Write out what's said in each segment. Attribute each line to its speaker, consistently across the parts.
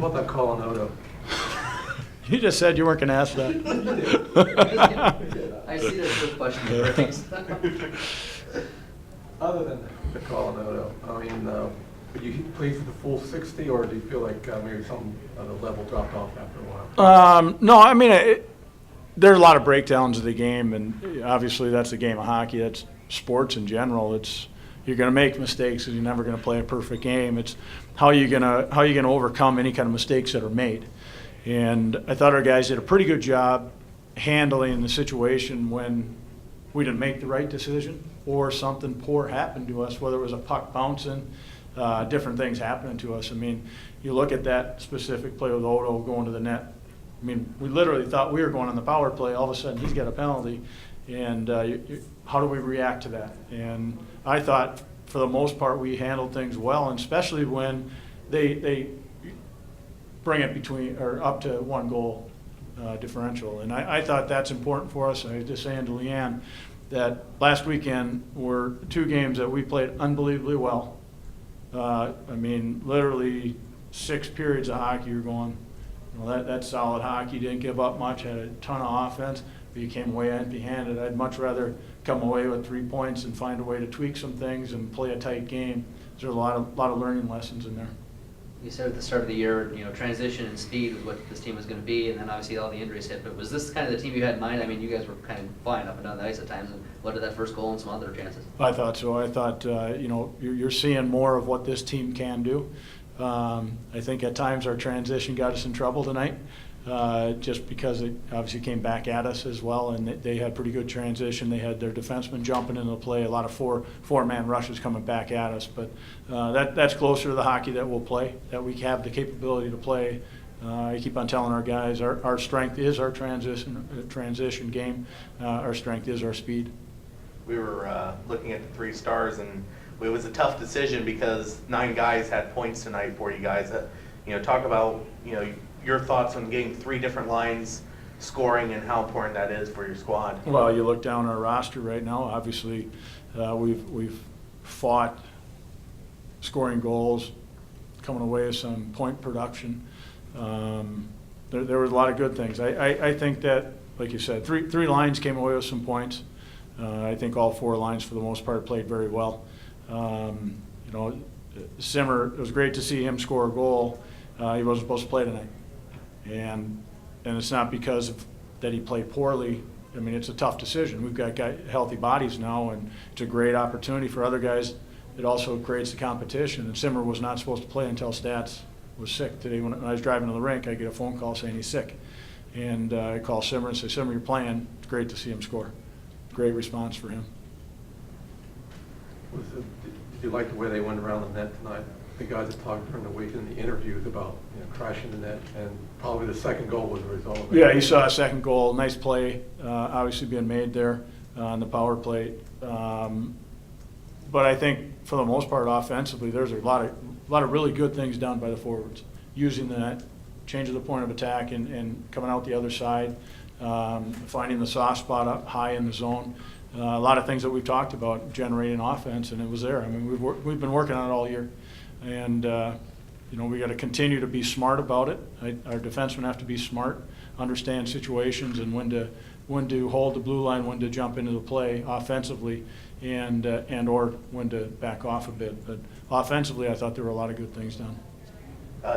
Speaker 1: about that call on Odo?
Speaker 2: You just said you weren't going to ask that.
Speaker 3: I see there's good question.
Speaker 1: Other than the call on Odo, I mean, would you play for the full 60, or do you feel like maybe some of the level dropped off after a while?
Speaker 2: No, I mean, there's a lot of breakdowns of the game, and obviously that's the game of hockey. That's sports in general. You're going to make mistakes, and you're never going to play a perfect game. It's how you going to overcome any kind of mistakes that are made. And I thought our guys did a pretty good job handling the situation when we didn't make the right decision or something poor happened to us, whether it was a puck bouncing, different things happening to us. I mean, you look at that specific play with Odo going to the net. I mean, we literally thought we were going on the power play. All of a sudden, he's got a penalty. And how do we react to that? And I thought, for the most part, we handled things well, and especially when they bring it between or up to 1 goal differential. And I thought that's important for us. I was just saying to Leanne that last weekend were 2 games that we played unbelievably well. I mean, literally 6 periods of hockey. You're going, that's solid hockey. Didn't give up much. Had a ton of offense. But you came away empty-handed. I'd much rather come away with 3 points and find a way to tweak some things and play a tight game. There's a lot of learning lessons in there.
Speaker 3: You said at the start of the year, transition and speed was what this team was going to be, and then obviously all the injuries hit. But was this kind of the team you had in mind? I mean, you guys were kind of flying up and down the ice at times, and led to that first goal and some other chances.
Speaker 2: I thought so. I thought, you're seeing more of what this team can do. I think at times our transition got us in trouble tonight, just because it obviously came back at us as well, and they had pretty good transition. They had their defensemen jumping into the play, a lot of four-man rushes coming back at us. But that's closer to the hockey that we'll play, that we have the capability to play. I keep on telling our guys, our strength is our transition game. Our strength is our speed.
Speaker 4: We were looking at the 3 stars, and it was a tough decision because 9 guys had points tonight for you guys. Talk about your thoughts on getting 3 different lines scoring and how important that is for your squad.
Speaker 2: Well, you look down our roster right now. Obviously, we've fought scoring goals, coming away with some point production. There was a lot of good things. I think that, like you said, three lines came away with some points. I think all 4 lines, for the most part, played very well. Simmer, it was great to see him score a goal. He wasn't supposed to play tonight. And it's not because that he played poorly. I mean, it's a tough decision. We've got healthy bodies now, and it's a great opportunity for other guys. It also creates the competition. And Simmer was not supposed to play until Stats was sick. Today, when I was driving to the rink, I get a phone call saying he's sick. And I call Simmer and say, Simmer, you're playing. It's great to see him score. Great response for him.
Speaker 1: Did you like the way they went around the net tonight? The guys that talked during the week in the interviews about crashing the net, and probably the second goal was a result of it.
Speaker 2: Yeah, you saw a second goal. Nice play, obviously being made there on the power play. But I think for the most part, offensively, there's a lot of really good things done by the forwards, using the net, changing the point of attack, and coming out the other side, finding the soft spot up high in the zone. A lot of things that we've talked about generating offense, and it was there. I mean, we've been working on it all year. And, we got to continue to be smart about it. Our defensemen have to be smart, understand situations and when to hold the blue line, when to jump into the play offensively, and or when to back off a bit. But offensively, I thought there were a lot of good things done.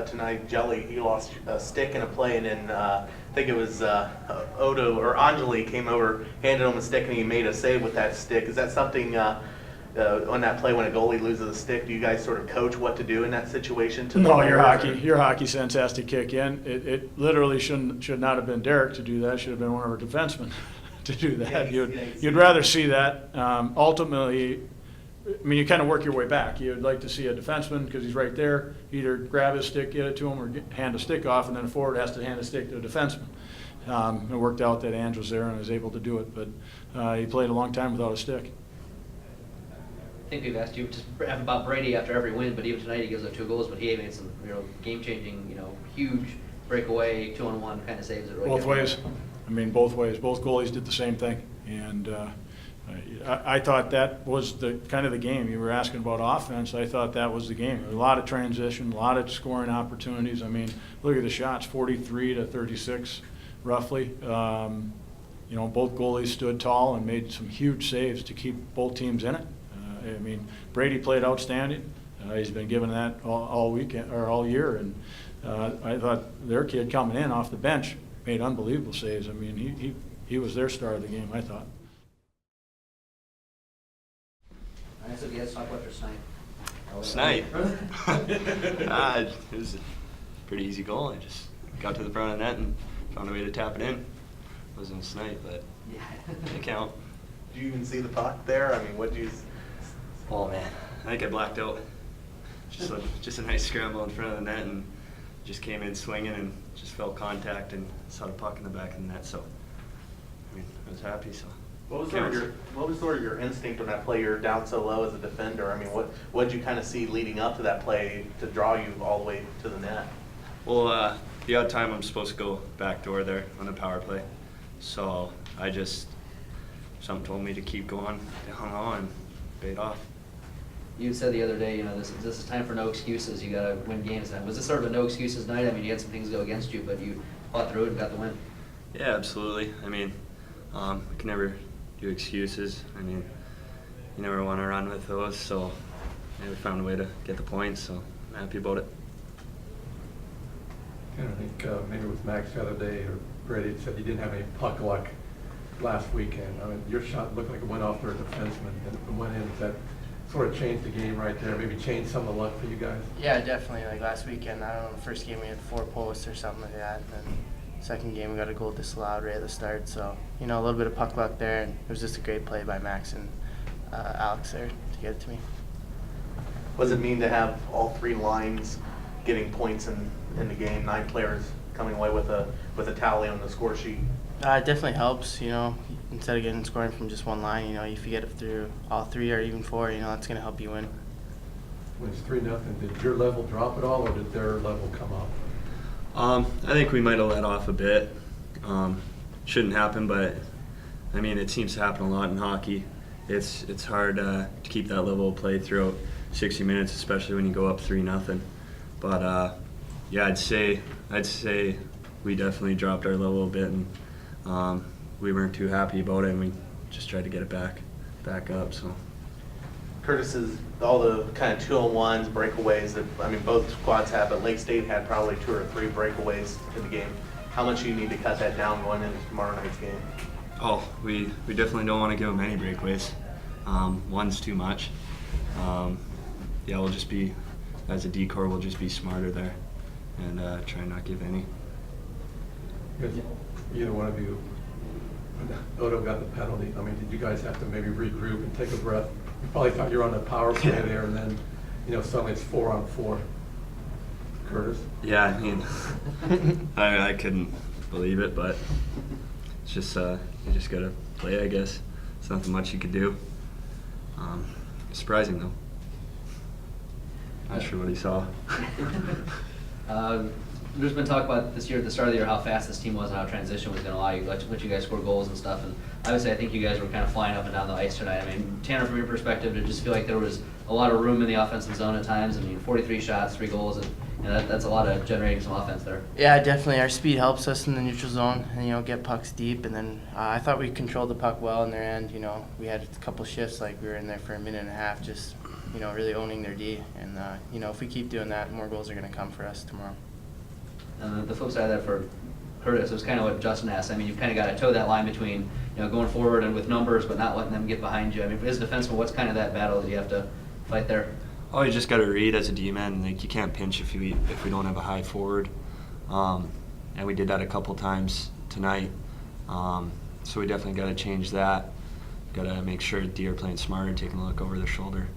Speaker 4: Tonight, Jelly, he lost a stick in a play, and then I think it was Odo or Anjali came over, handed him a stick, and he made a save with that stick. Is that something on that play when a goalie loses a stick? Do you guys sort of coach what to do in that situation?
Speaker 2: No, your hockey sense has to kick in. It literally should not have been Derek to do that. It should have been one of our defensemen to do that. You'd rather see that. Ultimately, I mean, you kind of work your way back. You'd like to see a defenseman, because he's right there, either grab his stick, get it to him, or hand a stick off, and then a forward has to hand a stick to a defenseman. It worked out that Ange was there and was able to do it, but he played a long time without a stick.
Speaker 3: I think we've asked you just about Brady after every win, but even tonight he gives up 2 goals, but he made some game-changing, huge breakaway 2-on-1 kind of saves.
Speaker 2: Both ways. I mean, both ways. Both goalies did the same thing, and I thought that was the kind of the game. You were asking about offense. I thought that was the game. A lot of transition, a lot of scoring opportunities. I mean, look at the shots, 43 to 36, roughly. Both goalies stood tall and made some huge saves to keep both teams in it. I mean, Brady played outstanding. He's been given that all weekend or all year, and I thought their kid coming in off the bench made unbelievable saves. I mean, he was their star of the game, I thought.
Speaker 3: All right, so you guys talk about your snipe.
Speaker 5: Snipe? It was a pretty easy goal. I just got to the front of the net and found a way to tap it in. It wasn't a snipe, but
Speaker 3: Yeah.
Speaker 5: it count.
Speaker 4: Do you even see the puck there? I mean, what do you?
Speaker 5: Oh man, I think I blacked out. Just a nice scramble in front of the net and just came in swinging and just felt contact and saw the puck in the back of the net. So, I mean, I was happy. So.
Speaker 4: What was sort of your instinct on that play? You're down so low as a defender. I mean, what did you kind of see leading up to that play to draw you all the way to the net?
Speaker 5: Well, the odd time I'm supposed to go back door there on the power play. So something told me to keep going. I hung on and paid off.
Speaker 3: You said the other day, this is time for no excuses. You got to win games. And was this sort of a no excuses night? I mean, you had some things go against you, but you fought through it and got the win.
Speaker 5: Yeah, absolutely. I mean, I can never do excuses. I mean, you never want to run with those. So we found a way to get the points. So I'm happy about it.
Speaker 1: And I think maybe it was Max the other day, or Brady said you didn't have any puck luck last weekend. I mean, your shot looked like it went off their defenseman and went in. Does that sort of changed the game right there? Maybe changed some of the luck for you guys?
Speaker 6: Yeah, definitely. Like last weekend, I don't know, the first game we had 4 posts or something like that. And then second game we got a goal disallowed right at the start. So, a little bit of puck luck there. And it was just a great play by Max and Alex there to get it to me.
Speaker 4: What does it mean to have all 3 lines getting points in the game? 9 players coming away with a tally on the score sheet.
Speaker 6: It definitely helps, instead of getting scoring from just one line, if you get it through all 3 or even 4, that's going to help you win.
Speaker 1: When it's 3-0, did your level drop at all, or did their level come up?
Speaker 5: I think we might have let off a bit. Shouldn't happen, but I mean, it seems to happen a lot in hockey. It's hard to keep that level of play throughout 60 minutes, especially when you go up 3-0. But yeah, I'd say we definitely dropped our level a bit, and we weren't too happy about it, and we just tried to get it back up. So.
Speaker 4: Curtis's, all the kind of 2-on-1s, breakaways that, both squads had, but Lake State had probably 2 or 3 breakaways in the game. How much do you need to cut that down going into tomorrow night's game?
Speaker 5: Oh, we definitely don't want to give them any breakaways. One's too much. Yeah, we'll just be, as a decor, we'll just be smarter there and try and not give any.
Speaker 1: Because either one of you, when Odo got the penalty, did you guys have to maybe regroup and take a breath? You probably thought you were on the power play there, and then, suddenly it's 4-on-4. Curtis?
Speaker 5: Yeah, I couldn't believe it, but it's just you just gotta play, I guess. It's nothing much you could do. Surprising though. Not sure what he saw.
Speaker 3: There's been talk about this year at the start of the year how fast this team was and how transition was going to allow you, let you guys score goals and stuff. And obviously, I think you guys were kind of flying up and down the ice tonight. Tanner, from your perspective, did it just feel like there was a lot of room in the offensive zone at times? 43 shots, 3 goals, and that's a lot of generating some offense there.
Speaker 6: Yeah, definitely. Our speed helps us in the neutral zone and, get pucks deep. And then I thought we controlled the puck well in their end. We had a couple shifts, like we were in there for a minute and a half, just, really owning their D. And, if we keep doing that, more goals are going to come for us tomorrow.
Speaker 3: The flip side of that for Curtis was kind of what Justin asked. You've kind of got to toe that line between, going forward and with numbers, but not letting them get behind you. As a defenseman, what's kind of that battle that you have to fight there?
Speaker 5: Oh, you just got to read as a D-man. Like, you can't pinch if we don't have a high forward, and we did that a couple times tonight. So we definitely got to change that. Got to make sure D are playing smarter, taking a look over their shoulder.